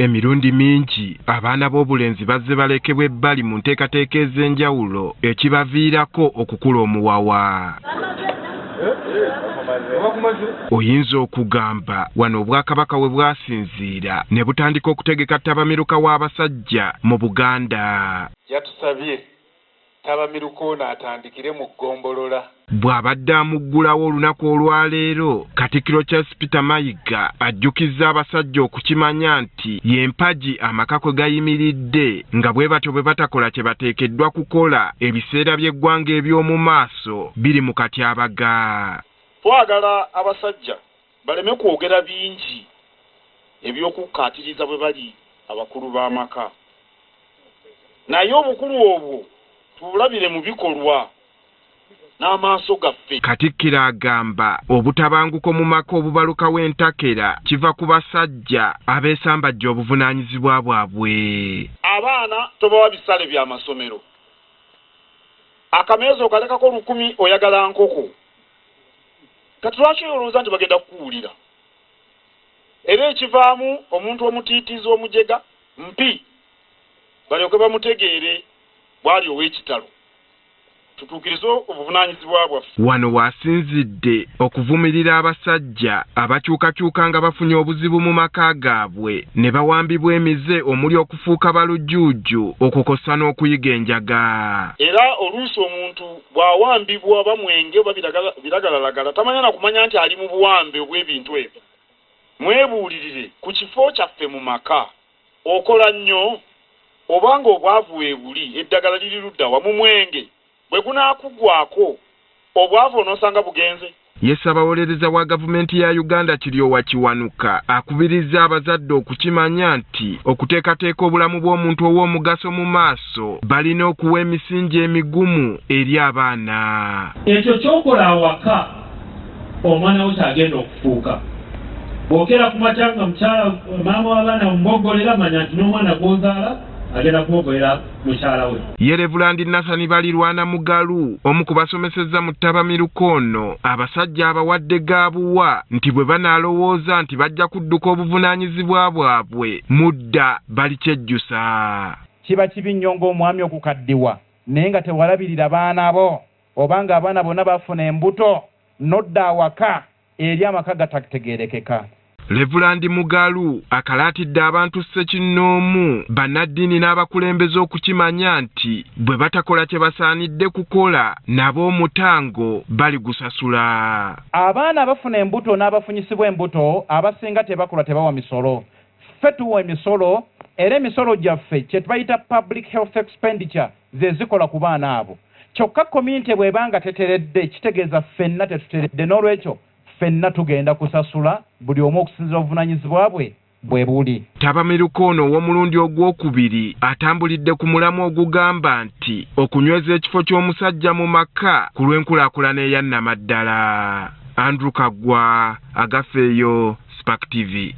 Emirundi mingi abaana b'obulenzi bazze balekebwa ebbali mu nteekateeka ez'enjawulo ekibaviirako okukula omuwawa. Oyinza okugamba wano Obwakabaka we bwasinziira ne butandika okutegeka ttabamiruka w'abasajja mu Buganda. Yatusabye ttabamiruka ono atandikire mu ggombolola. Bw'abadde amuggulawo olunaku olwaleero, Katikkiro Charles Peter Mayiga ajjukizza abasajja okukimanya nti y'empagi amaka kwe gayimiridde nga bwe batyo bwe batakola kye bateekeddwa kukola ebiseera by'eggwanga eby'omu maaso biri mu katyabaga. Twagala abasajja baleme kwogera bingi eby'okukkaatiriza bwe bali abakulu b'amaka. Naye obukulu obwo tubulabire mu bikolwa n'amaaso gaffe. Katikkiro agamba obutabanguko mu maka obubalukawo entakera kiva ku basajja abeesambajja obuvunaanyizibwa bwabwe. Abaana tobawa bisale by'amasomero. Akameeza okalekako 1000 oyagala nkoko. Kati lwaki olowooza nti bagenda kukuwulira? Era ekivaamu omuntu omutiitiizi omujega mpi balyoke bamutegeere bwali ow'ekitalo. Tutuukirize obuvunaanyizibwa bwaffe. Wano waasinzidde okuvumirira abasajja abakyukakyuka nga bafunye obuzibu mu maka gaabwe ne bawambibwa emize omuli okufuuka balujjuuju okukosa n'okuyiga enjaga. Era oluusi omuntu bw'awambibwa bamwenge oba biragalalagala tamanya na kumanya nti ali mu buwambe obw'ebintu ebyo. Mwebuulirire ku kifo kyaffe mu maka. Okola nnyo obanga obwavu weebuli eddagala liri ludda wa mu mwenge. Bwe gunaakugwako obwavu onoosanga bugenze. Yessabawolereza wa gavumenti ya Uganda Kiryowa Kiwanuka akubirizza abazadde okukimanya nti okuteekateeka obulamu bw'omuntu ow'omugaso mu maaso balina okuwa emisingi emigumu eri abaana. Ekyo ky'okola awaka omwana wo kyagenda okufuuka. Bw'okera ku makya nga mukyala maama w'abaana muboggolera manya nti n'omwana gw'ozaala agenda kuboggolera mukyala we. Ye Reverand Nasani Balirwana Mugalu omu ku basomesezza mu ttabamiruka ono abasajja abawadde gaabuwa nti bwe banaalowooza nti bajja kudduka obuvunaanyizibwa bwabwe mudda balikyejjusa. Kiba kibi nnyo ng'omwami okukaddiwa naye nga tewalabirira baana bo obanga abaana bonna bafuna embuto nodda awaka eri amaka gatategeerekeka. Reverand Mugalu akalaatidde abantu ssekinnoomu bannaddiini n'abakulembeze okukimanya nti bwe batakola kye basaanidde kukola nabo omutango baligusasula. Abaana abafuna embuto n'abafunyisibwa embuto abasinga tebakola tebawa misolo. Ffe tuwa emisolo era emisolo gyaffe kye tubayita public health expenditure ze zikola ku baana abo. Kyokka community bw'ebanga teteredde kitegeeza ffenna tetuteredde n'olwekyo ffenna tugenda kusasula buli omu okusinziira obuvunaanyizibwa bwe buli. Ttabamiruka ono ow'omulundi ogwokubiri atambulidde ku mulamu ogugamba nti okunyweza ekifo ky'omusajja mu maka ku lw'enkulaakulana eya nnamaddala. Andrew Kaggwa, Agafeeyo, Spark TV.